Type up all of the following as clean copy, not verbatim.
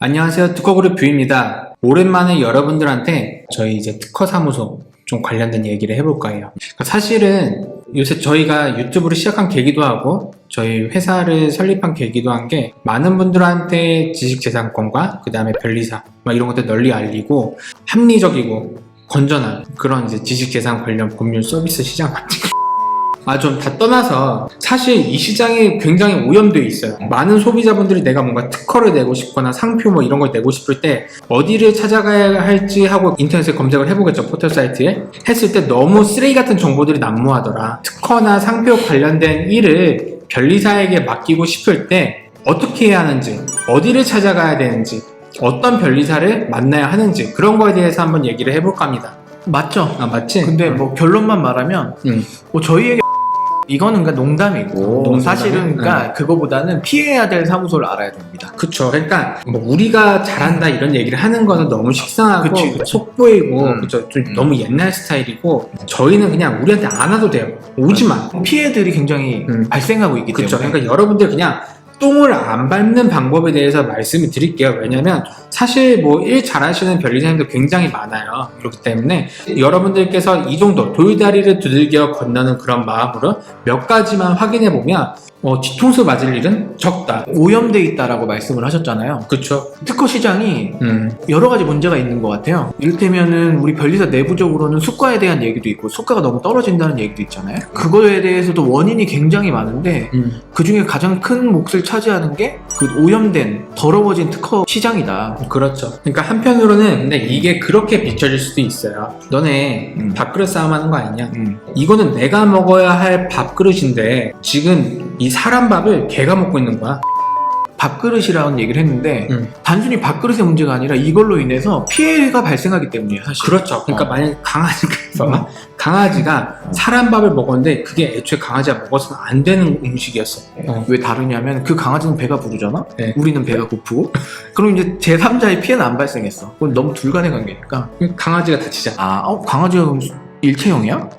안녕하세요. 특허그룹 뷰입니다. 오랜만에 여러분들한테 저희 이제 특허 사무소 좀 관련된 얘기를 해볼까 해요. 사실은 요새 저희가 유튜브를 시작한 계기도 하고 저희 회사를 설립한 계기도 한 게 많은 분들한테 지식재산권과 그 다음에 변리사 이런 것들 널리 알리고 합리적이고 건전한 그런 이제 지식재산 관련 법률 서비스 시장 같은 좀 다 떠나서 사실 이 시장이 굉장히 오염되어 있어요. 많은 소비자분들이 내가 뭔가 특허를 내고 싶거나 상표 이런 걸 내고 싶을 때 어디를 찾아가야 할지 하고 인터넷에 검색을 해보겠죠. 포털 사이트에 했을 때 너무 쓰레기 같은 정보들이 난무하더라. 특허나 상표 관련된 일을 변리사에게 맡기고 싶을 때 어떻게 해야 하는지, 어디를 찾아가야 되는지, 어떤 변리사를 만나야 하는지 그런 거에 대해서 한번 얘기를 해볼까 합니다. 맞죠? 맞지? 근데 뭐 결론만 말하면 뭐 저희에게 이거는 그러니까 농담이고 사실은 그러니까 그거보다는 피해야 될 사무소를 알아야 됩니다. 그쵸. 그러니까 뭐 우리가 잘한다 이런 얘기를 하는 거는 너무 식상하고 그치. 속보이고 그쵸. 좀 너무 옛날 스타일이고 저희는 그냥 우리한테 안 와도 돼요. 오지마. 피해들이 굉장히 발생하고 있기 그쵸. 때문에 그러니까 여러분들 그냥 똥을 안 밟는 방법에 대해서 말씀을 드릴게요. 왜냐면 사실 뭐 일 잘하시는 변리사님도 굉장히 많아요. 그렇기 때문에 여러분들께서 이 정도 돌다리를 두들겨 건너는 그런 마음으로 몇 가지만 확인해 보면 뒤통수 맞을 일은 적다. 오염돼 있다라고 말씀을 하셨잖아요. 그쵸. 특허 시장이 여러 가지 문제가 있는 것 같아요. 이를테면은 우리 변리사 내부적으로는 수가에 대한 얘기도 있고 수가가 너무 떨어진다는 얘기도 있잖아요. 그거에 대해서도 원인이 굉장히 많은데 그 중에 가장 큰 몫을 차지하는 게 그 오염된 더러워진 특허 시장이다. 그렇죠. 그러니까 한편으로는 근데 이게 그렇게 비춰질 수도 있어요. 너네 밥그릇 싸움하는 거 아니냐? 이거는 내가 먹어야 할 밥그릇인데 지금 이 사람 밥을 개가 먹고 있는 거야. 밥그릇이라는 얘기를 했는데 단순히 밥그릇의 문제가 아니라 이걸로 인해서 피해가 발생하기 때문이에요, 사실. 그렇죠. 그러니까 만약 강아지가 사람 밥을 먹었는데 그게 애초에 강아지가 먹어서는 안 되는 음식이었어. 왜 다르냐면 그 강아지는 배가 부르잖아? 네. 우리는 배가 고프고 그럼 이제 제3자의 피해는 안 발생했어. 그건 너무 둘간의 관계니까. 강아지가 다치잖아. 강아지가 그럼 일체형이야?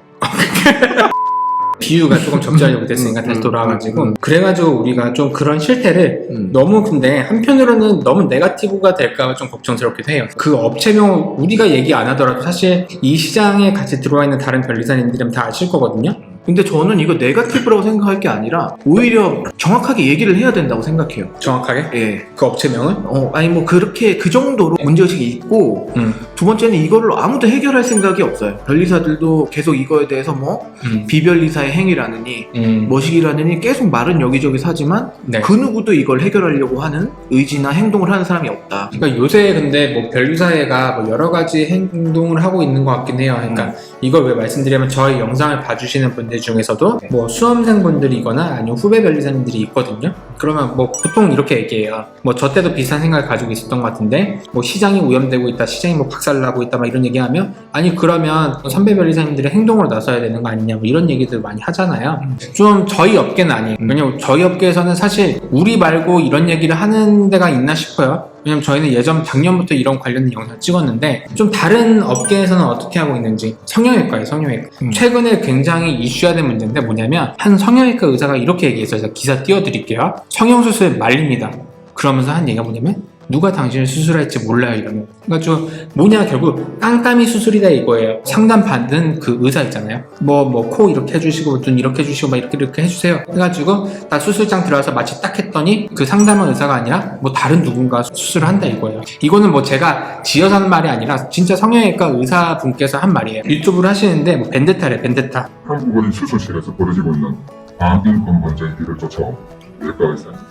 비유가 조금 적절하지 못했으니까 다시 돌아와가지고 그래가지고 우리가 좀 그런 실태를 너무 근데 한편으로는 너무 네거티브가 될까 좀 걱정스럽기도 해요. 그 업체명 우리가 얘기 안 하더라도 사실 이 시장에 같이 들어와 있는 다른 변리사님들은 다 아실 거거든요. 근데 저는 이거 네거티브라고 생각할 게 아니라 오히려 정확하게 얘기를 해야 된다고 생각해요. 정확하게? 예. 그 업체명은? 아니 뭐 그렇게 그 정도로 문제의식이 있고 두 번째는 이거를 아무도 해결할 생각이 없어요. 변리사들도 계속 이거에 대해서 뭐 비변리사의 행위라느니 뭐시기라느니 계속 말은 여기저기 사지만 네. 그 누구도 이걸 해결하려고 하는 의지나 행동을 하는 사람이 없다. 그러니까 요새 근데 뭐 변리사회가 뭐 여러 가지 행동을 하고 있는 것 같긴 해요. 그러니까 이걸 왜 말씀드리면 저희 영상을 봐주시는 분들 중에서도 뭐 수험생분들이거나 아니면 후배 변리사님들이 있거든요. 그러면 뭐 보통 이렇게 얘기해요. 뭐 저 때도 비슷한 생각을 가지고 있었던 것 같은데 뭐 시장이 오염되고 있다, 시장이 뭐 박살나고 있다 막 이런 얘기하면 아니 그러면 선배 변리사님들의 행동으로 나서야 되는 거 아니냐 뭐 이런 얘기들 많이 하잖아요. 좀 저희 업계는 아니에요. 왜냐면 저희 업계에서는 사실 우리 말고 이런 얘기를 하는 데가 있나 싶어요. 왜냐면 저희는 작년부터 이런 관련된 영상 찍었는데 좀 다른 업계에서는 어떻게 하고 있는지. 성형외과예요, 성형외과. 최근에 굉장히 이슈화된 문제인데 뭐냐면 한 성형외과 의사가 이렇게 얘기했어요. 제가 기사 띄워드릴게요. 성형수술 말립니다. 그러면서 한 얘기가 뭐냐면 누가 당신을 수술할지 몰라요 이러면. 그러니까 뭐냐 결국 깜깜이 수술이다 이거예요. 상담 받는 그 의사 있잖아요. 코 이렇게 해주시고 눈 이렇게 해주시고 막 이렇게 해주세요. 해가지고 딱 수술장 들어가서 마치 딱 했더니 그 상담한 의사가 아니라 뭐 다른 누군가 수술을 한다 이거예요. 이거는 뭐 제가 지어서 하는 말이 아니라 진짜 성형외과 의사분께서 한 말이에요. 유튜브를 하시는데 뭐 벤데타래 벤데타. 한국의 수술실에서 벌어지고 있는 악인 근본적인 비를 쫓아온 외과 의사입니다.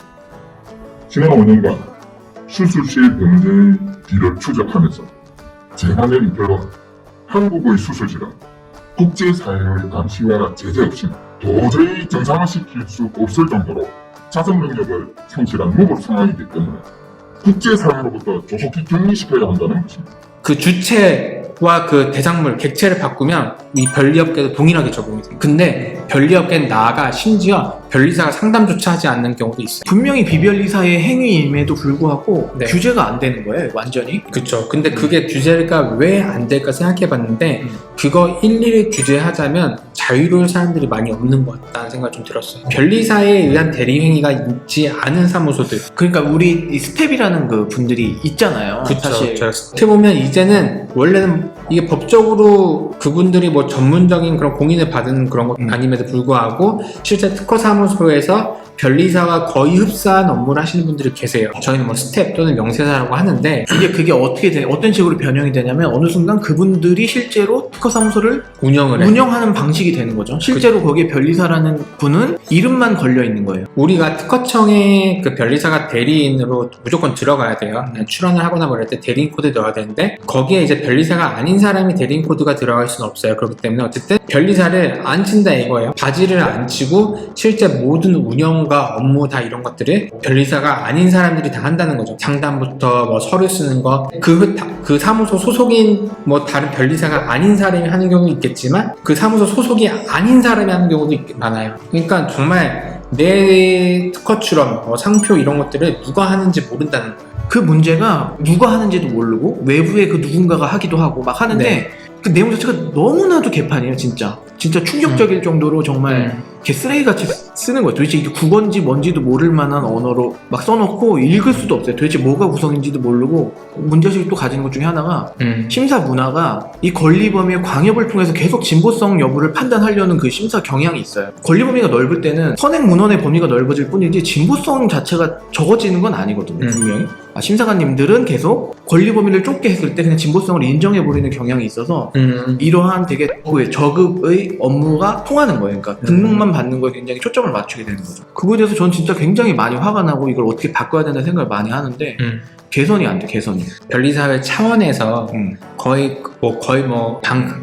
지난 5년간 수술실 범죄의 비를 추적하면서 재난의 인표로 한국의 수술실은 국제사회의 감시와 제재 없이는 도저히 정상화시킬 수 없을 정도로 자선 능력을 상실한 무법 상황이기 때문에 국제사회로부터 조속히 격리시켜야 한다는 것입니다. 그 주체와 그 대상물, 객체를 바꾸면 이 변리업계도 동일하게 적용이 돼요. 근데 변리업계는 나아가 심지어 변리사가 상담조차 하지 않는 경우도 있어요. 분명히 비변리사의 행위임에도 불구하고 네. 규제가 안 되는 거예요, 완전히. 그쵸. 근데 그게 규제가 왜 안 될까 생각해봤는데 그거 일일이 규제하자면 자유로울 사람들이 많이 없는 것 같다는 생각이 좀 들었어요. 변리사에 의한 대리행위가 있지 않은 사무소들. 그러니까 우리 이 스텝이라는 그 분들이 있잖아요. 사실 어떻게 보면 이제는 원래는 이게 법적으로 그분들이 뭐 전문적인 그런 공인을 받은 그런 것 아님에도 불구하고 실제 특허 사무소에서 변리사와 거의 흡사한 업무를 하시는 분들이 계세요. 저희는 뭐 스텝 또는 명세사라고 하는데 그게 어떻게 어떤 식으로 변형이 되냐면 어느 순간 그분들이 실제로 특허 사무소를 운영을 해. 운영하는 방식이 되는 거죠. 실제로 거기에 변리사라는 분은 이름만 걸려 있는 거예요. 우리가 특허청에 그 변리사가 대리인으로 무조건 들어가야 돼요. 그냥 출원을 하거나 뭐 이럴 때 대리인 코드 넣어야 되는데 거기에 이제 변리사가 아닌 사람이 대리인 코드가 들어갈 수는 없어요. 그렇기 때문에 어쨌든 변리사를 안 친다 이거예요. 바지를 안 치고 실제 모든 운영과 업무 다 이런 것들을 변리사가 아닌 사람들이 다 한다는 거죠. 상담부터 뭐 서류 쓰는 거 그 사무소 소속인 뭐 다른 변리사가 아닌 사람이 하는 경우도 있겠지만 그 사무소 소속이 아닌 사람이 하는 경우도 많아요. 그러니까 정말 내 특허 출원, 상표 이런 것들을 누가 하는지 모른다는 거예요. 그 문제가 누가 하는지도 모르고 외부에 그 누군가가 하기도 하고 막 하는데 네. 그 내용 자체가 너무나도 개판이에요. 진짜 충격적일 정도로 정말 쓰레기같이 쓰는 거예요. 도대체 이게 국어인지 뭔지도 모를 만한 언어로 막 써놓고 읽을 수도 없어요. 도대체 뭐가 구성인지도 모르고 문제의식을 또 가지는 것 중에 하나가 심사 문화가 이 권리범위의 광역을 통해서 계속 진보성 여부를 판단하려는 그 심사 경향이 있어요. 권리 범위가 넓을 때는 선행 문헌의 범위가 넓어질 뿐이지 진보성 자체가 적어지는 건 아니거든요. 분명히. 심사관님들은 계속 권리 범위를 좁게 했을 때 그냥 진보성을 인정해버리는 경향이 있어서 이러한 되게 저급의 업무가 통하는 거예요. 그러니까 등록만 받는 거에 굉장히 초점을 맞추게 되는 거죠. 그거에 대해서 전 진짜 굉장히 많이 화가 나고 이걸 어떻게 바꿔야 된다는 생각을 많이 하는데 개선이 안 돼, 개선이. 변리사회 차원에서 거의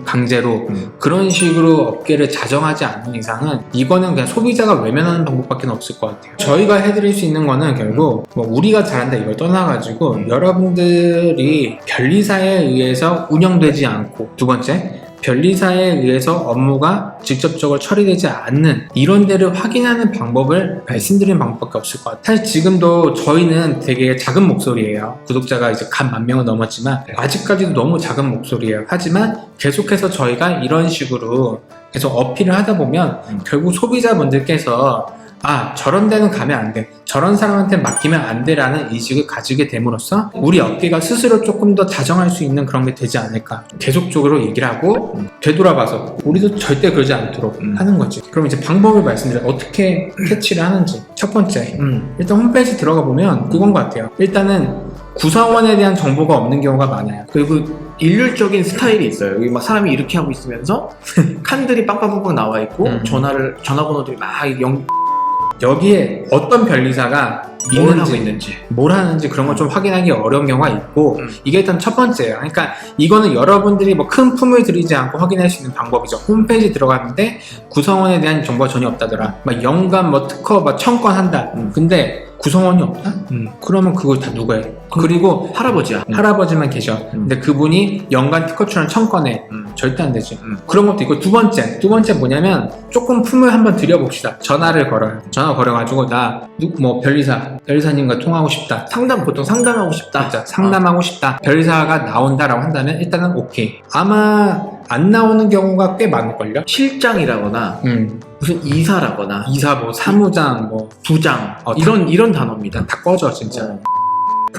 강제로 그런 식으로 업계를 자정하지 않는 이상은 이거는 그냥 소비자가 외면하는 방법밖에 없을 것 같아요. 저희가 해드릴 수 있는 거는 결국 뭐 우리가 잘한다 이걸 떠나가지고 여러분들이 변리사에 의해서 운영되지 않고 두 번째 변리사에 의해서 업무가 직접적으로 처리되지 않는 이런 데를 확인하는 방법을 말씀드리는 방법밖에 없을 것 같아요. 사실 지금도 저희는 되게 작은 목소리예요. 구독자가 이제 간 10,000명은 넘었지만 아직까지도 너무 작은 목소리예요. 하지만 계속해서 저희가 이런 식으로 계속 어필을 하다 보면 결국 소비자분들께서 저런 데는 가면 안 돼. 저런 사람한테 맡기면 안 돼라는 의식을 가지게 됨으로써 우리 업계가 스스로 조금 더 자정할 수 있는 그런 게 되지 않을까. 계속적으로 얘기를 하고 되돌아봐서 우리도 절대 그러지 않도록 하는 거지. 그럼 이제 방법을 말씀드려요. 어떻게 캐치를 하는지. 첫 번째, 일단 홈페이지 들어가 보면 그건 것 같아요. 일단은 구성원에 대한 정보가 없는 경우가 많아요. 그리고 일률적인 스타일이 있어요. 여기 막 사람이 이렇게 하고 있으면서 칸들이 빵빵빵빵 나와 있고 전화번호들이 막 여기에 어떤 변리사가 뭘 하는지 그런 걸 좀 확인하기 어려운 경우가 있고 이게 일단 첫 번째예요. 그러니까 이거는 여러분들이 뭐 큰 품을 들이지 않고 확인할 수 있는 방법이죠. 홈페이지 들어갔는데 구성원에 대한 정보가 전혀 없다더라. 막 연간 뭐 특허 막 1000건 한다. 근데 구성원이 없다? 그러면 그걸 다 누가 해? 그리고 할아버지만 계셔. 근데 그분이 연간 특허 출원 1000건에 절대 안 되지. 그런 것도 있고 두 번째 뭐냐면 조금 품을 한번 드려봅시다. 전화를 걸어요. 전화 걸어가지고 변리사님과 통화하고 싶다. 보통 상담하고 싶다. 맞아. 상담하고 싶다. 변리사가 나온다라고 한다면 일단은 오케이. 아마 안 나오는 경우가 꽤 많을걸요? 실장이라거나 무슨 이사라거나 뭐 사무장 부장 이런 단어입니다. 다 꺼져 진짜.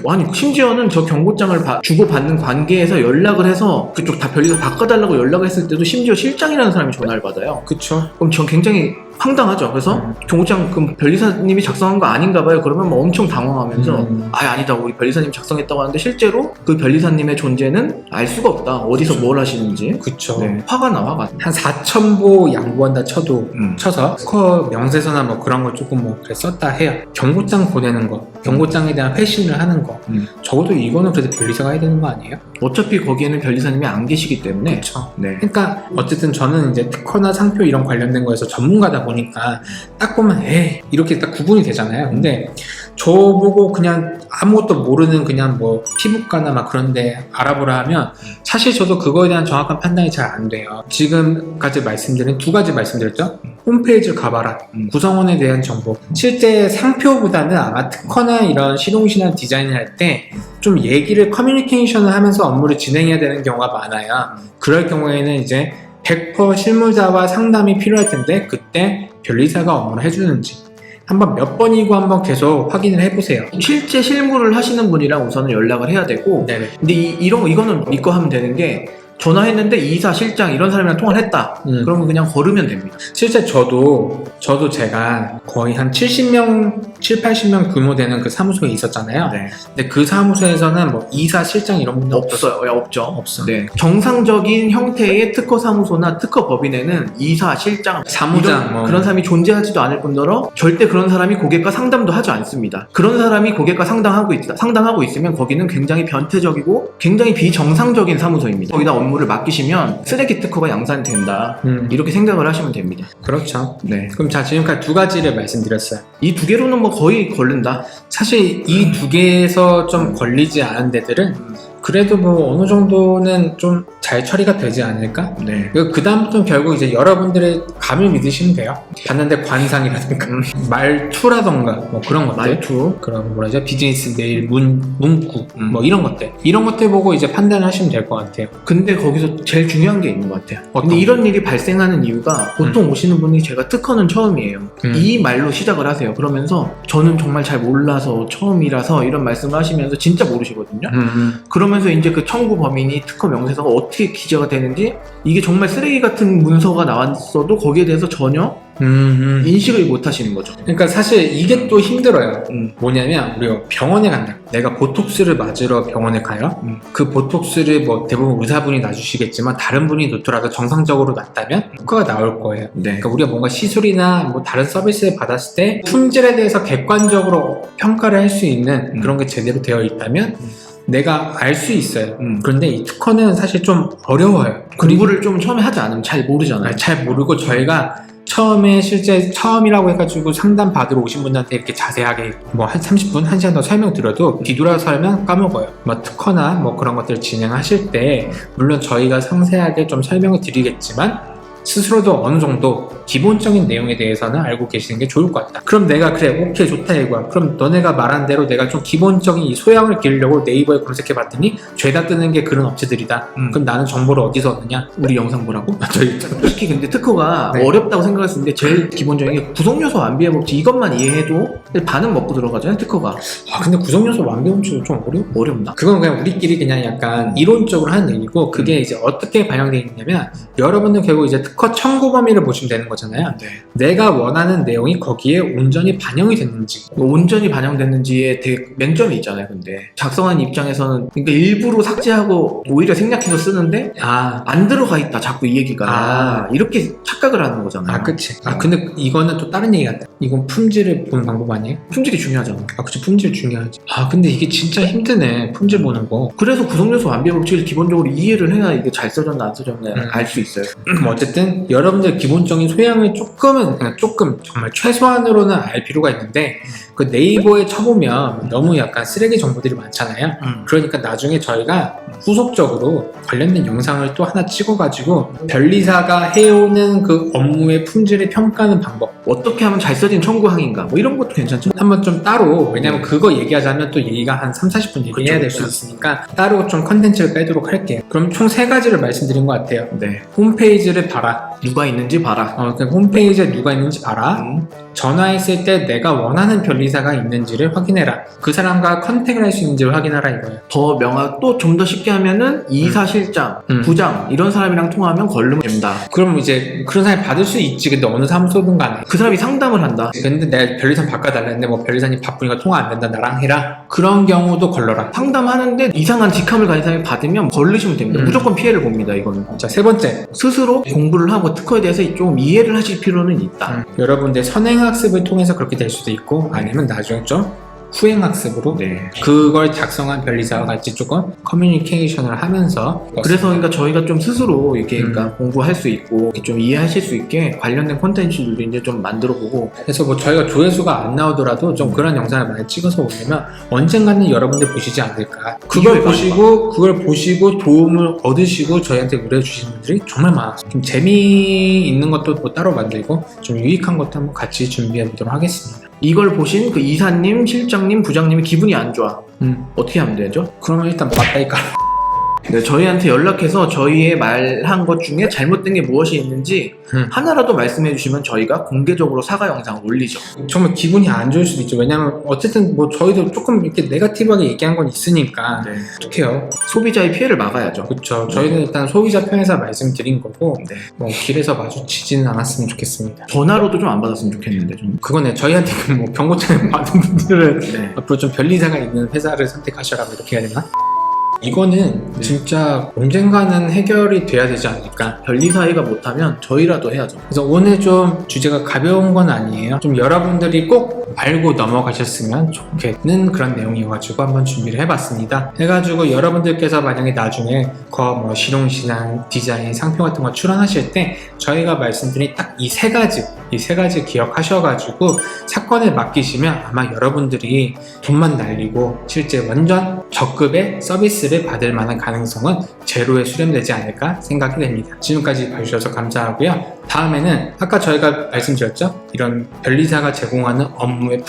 아니 심지어는 저 경고장을 주고받는 관계에서 연락을 해서 그쪽 다 변리사 바꿔달라고 연락을 했을 때도 심지어 실장이라는 사람이 전화를 받아요. 그쵸. 그럼 전 굉장히 황당하죠. 그래서 경고장 그럼 변리사님이 작성한 거 아닌가 봐요. 그러면 뭐 엄청 당황하면서 아니다 우리 변리사님 작성했다고 하는데 실제로 그 변리사님의 존재는 알 수가 없다. 어디서 뭘 하시는지. 그쵸. 네, 화가 나. 한 4,000보 양보한다 쳐서 특허 명세서나 뭐 그런 걸 조금 그래 썼다 해요. 경고장 보내는 거, 경고장에 대한 회신을 하는 거. 적어도 이거는 그래도 변리사가 해야 되는 거 아니에요? 어차피 거기에는 변리사님이 안 계시기 때문에. 그쵸. 네. 그러니까 어쨌든 저는 이제 특허나 상표 이런 관련된 거에서 전문가다 보니까 딱 보면 이렇게 딱 구분이 되잖아요. 근데 저보고 그냥 아무것도 모르는 그냥 뭐 피부과나 막 그런데 알아보라 하면 사실 저도 그거에 대한 정확한 판단이 잘 안 돼요. 지금까지 말씀드린 두 가지 말씀드렸죠. 홈페이지를 가봐라. 구성원에 대한 정보. 실제 상표보다는 아마 특허나 이런 실용신한 디자인을 할 때 좀 얘기를 커뮤니케이션을 하면서 업무를 진행해야 되는 경우가 많아요. 그럴 경우에는 이제 100% 실무자와 상담이 필요할 텐데 그때 변리사가 업무를 해주는지 한번 몇 번이고 한번 계속 확인을 해보세요. 실제 실무를 하시는 분이랑 우선은 연락을 해야 되고 네네. 근데 이거는 믿고 하면 되는 게 전화했는데 이사, 실장 이런 사람이랑 통화를 했다. 그러면 그냥 걸으면 됩니다. 실제 저도 제가 거의 한 70명, 80명 규모 되는 그 사무소에 있었잖아요. 네. 근데 그 사무소에서는 뭐 이사, 실장 이런 분들 없어요. 없죠. 없어. 네. 정상적인 형태의 특허 사무소나 특허 법인에는 이사, 실장, 사무장 이런, 뭐. 그런 사람이 존재하지도 않을 뿐더러 절대 그런 사람이 고객과 상담도 하지 않습니다. 그런 사람이 고객과 상담하고 있으면 거기는 굉장히 변태적이고 굉장히 비정상적인 사무소입니다. 거기다 업무를 맡기시면 쓰레기 특허가 양산이 된다. 이렇게 생각을 하시면 됩니다. 그렇죠. 네. 그럼 자, 지금까지 두 가지를 말씀드렸어요. 이 두 개로는 뭐 거의 걸린다. 사실 이 두 개에서 좀 걸리지 않은 데들은 그래도 뭐 어느 정도는 좀 잘 처리가 되지 않을까? 네. 그 다음부터는 결국 이제 여러분들의 감을 믿으시면 돼요. 봤는데 관상이라든가 말투라던가 뭐 그런 것들, 말투. 그런 뭐라죠? 비즈니스 메일, 문구 뭐 이런 것들 보고 이제 판단을 하시면 될 것 같아요. 근데 거기서 제일 중요한 게 있는 것 같아요. 어떤 근데 이런 일이 발생하는 이유가 보통 오시는 분이 제가 특허는 처음이에요. 이 말로 시작을 하세요. 그러면서 저는 정말 잘 몰라서 처음이라서 이런 말씀을 하시면서 진짜 모르시거든요. 그러면서 이제 그 청구 범인이 특허 명세서가 어떻게 기재가 되는지 이게 정말 쓰레기 같은 문서가 나왔어도 거기에 대해서 전혀 인식을 못 하시는 거죠. 그러니까 사실 이게 또 힘들어요. 뭐냐면 우리가 병원에 간다. 내가 보톡스를 맞으러 병원에 가요. 그 보톡스를 뭐 대부분 의사분이 놔주시겠지만 다른 분이 놓더라도 정상적으로 놨다면 효과가 나올 거예요. 네. 그러니까 우리가 뭔가 시술이나 뭐 다른 서비스를 받았을 때 품질에 대해서 객관적으로 평가를 할 수 있는 그런 게 제대로 되어 있다면 내가 알 수 있어요. 그런데 이 특허는 사실 좀 어려워요. 공부를 좀 처음에 하지 않으면 잘 모르잖아요. 잘 모르고 저희가 처음에 실제 처음이라고 해가지고 상담 받으러 오신 분한테 이렇게 자세하게 뭐 한 30분, 1시간 더 설명드려도 뒤돌아서 하면 까먹어요. 뭐 특허나 뭐 그런 것들을 진행하실 때 물론 저희가 상세하게 좀 설명을 드리겠지만 스스로도 어느 정도 기본적인 내용에 대해서는 알고 계시는 게 좋을 것 같다. 그럼 내가 그래 오케이 좋다 이거야. 그럼 너네가 말한 대로 내가 좀 기본적인 이 소양을 기르려고 네이버에 검색해 봤더니 죄다 뜨는 게 그런 업체들이다. 그럼 나는 정보를 어디서 얻느냐? 우리 영상 보라고? 저희 특히 근데 특허가 네. 어렵다고 생각할 수 있는데 제일 기본적인 게 구성요소 완비의 법칙 이것만 이해해도 반은 먹고 들어가잖아요 특허가. 근데 구성요소 완비 범칙도 좀 어렵나? 그건 그냥 우리끼리 그냥 약간 이론적으로 하는 얘기고 그게 이제 어떻게 반영되어 있냐면 여러분들 결국 이제 특허 청구 범위를 보시면 되는 거잖아요. 네. 내가 원하는 내용이 거기에 온전히 반영이 됐는지 온전히 반영됐는지에 되게 맹점이 있잖아요. 근데 작성하는 입장에서는 그러니까 일부러 삭제하고 오히려 생략해서 쓰는데 안 들어가 있다 자꾸 이 얘기가 이렇게 착각을 하는 거잖아요. 그치. 근데 이거는 또 다른 얘기 같다. 이건 품질을 보는 방법 아니에요? 품질이 중요하잖아. 그치. 품질 중요하지. 근데 이게 진짜 힘드네. 품질 보는 거. 그래서 구성요소 완비 법칙을 기본적으로 이해를 해야 이게 잘 써졌나 안 써졌나 알 수 있어요. 그럼 어쨌든 여러분들 기본적인 소양을 그냥 조금 정말 최소한으로는 알 필요가 있는데 그 네이버에 쳐보면 너무 약간 쓰레기 정보들이 많잖아요. 그러니까 나중에 저희가 후속적으로 관련된 영상을 또 하나 찍어가지고 변리사가 해오는 그 업무의 품질을 평가하는 방법 어떻게 하면 잘 써진 청구항인가 뭐 이런 것도 괜찮죠. 한번 좀 따로 왜냐면 그거 얘기하자면 또 얘기가 한 3-40분 얘기해야 될 수 있으니까 따로 좀 컨텐츠를 빼도록 할게요. 그럼 총 3가지를 말씀드린 것 같아요. 네. 홈페이지를 봐라. 누가 있는지 봐라. 그러니까 홈페이지에 누가 있는지 봐라. 전화했을 때 내가 원하는 변리사가 있는지를 확인해라. 그 사람과 컨택을 할 수 있는지를 확인하라 이거예요. 더 또 좀 더 쉽게 하면은 이사 실장, 부장 이런 사람이랑 통화하면 걸르면 된다. 그럼 이제 그런 사람이 받을 수 있지. 근데 어느 사무소든 간에 그 사람이 상담을 한다. 근데 내가 변리사 바꿔달라는데 뭐 변리사님 바쁘니까 통화 안 된다 나랑 해라. 그런 경우도 걸러라. 상담하는데 이상한 직함을 가진 사람이 받으면 걸리시면 됩니다. 무조건 피해를 봅니다. 이거는. 자, 3번째. 스스로 공부를 하고 특허에 대해서 좀 이해를 하실 필요는 있다. 여러분들 선행학습을 통해서 그렇게 될 수도 있고 아니면 나중에 좀 후행학습으로 네. 그걸 작성한 변리사와 같이 조금 커뮤니케이션을 하면서 그래서 그러니까 저희가 좀 스스로 이렇게 음. 그러니까 공부할 수 있고 좀 이해하실 수 있게 관련된 콘텐츠들도 이제 좀 만들어보고 그래서 뭐 저희가 조회수가 안 나오더라도 좀 그런 영상을 많이 찍어서 올리면 언젠가는 여러분들 보시지 않을까. 그걸 보시고 도움을 얻으시고 저희한테 의뢰해 주시는 분들이 정말 많았어요. 좀 재미있는 것도 뭐 따로 만들고 좀 유익한 것도 한번 같이 준비해 보도록 하겠습니다. 이걸 보신 그 이사님, 실장님, 부장님이 기분이 안 좋아. 어떻게 하면 되죠? 그러면 일단 맞다니까. 네, 저희한테 연락해서 저희의 말한 것 중에 잘못된 게 무엇이 있는지 하나라도 말씀해 주시면 저희가 공개적으로 사과 영상을 올리죠. 정말 기분이 안 좋을 수도 있죠. 왜냐면 어쨌든 뭐 저희도 조금 이렇게 네거티브하게 얘기한 건 있으니까 네. 어떡해요. 소비자의 피해를 막아야죠. 그렇죠. 저희는 일단 소비자 편에서 말씀드린 거고 네. 뭐 길에서 마주치지는 않았으면 좋겠습니다. 전화로도 좀 안 받았으면 좋겠는데 좀. 그거네. 저희한테 뭐 경고장을 받은 분들은 네. 앞으로 좀 변리사가 있는 회사를 선택하셔라 뭐 이렇게 해야 되나? 이거는 네. 진짜 언젠가는 해결이 돼야 되지 않을까. 변리사회가 못하면 저희라도 해야죠. 그래서 오늘 좀 주제가 가벼운 건 아니에요. 좀 여러분들이 꼭 알고 넘어가셨으면 좋겠는 그런 내용이어가지고 한번 준비를 해봤습니다. 해가지고 여러분들께서 만약에 나중에 뭐 실용신앙, 디자인, 상표 같은 거 출원하실 때 저희가 말씀드린 딱 이 세 가지 기억하셔가지고 사건을 맡기시면 아마 여러분들이 돈만 날리고 실제 완전 저급의 서비스를 받을 만한 가능성은 제로에 수렴되지 않을까 생각이 됩니다. 지금까지 봐주셔서 감사하고요. 다음에는 아까 저희가 말씀드렸죠? 이런 변리사가 제공하는 업무의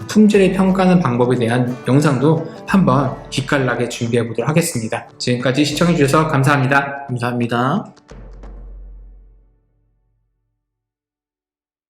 품질을 평가하는 방법에 대한 영상도 한번 기깔나게 준비해 보도록 하겠습니다. 지금까지 시청해 주셔서 감사합니다. 감사합니다.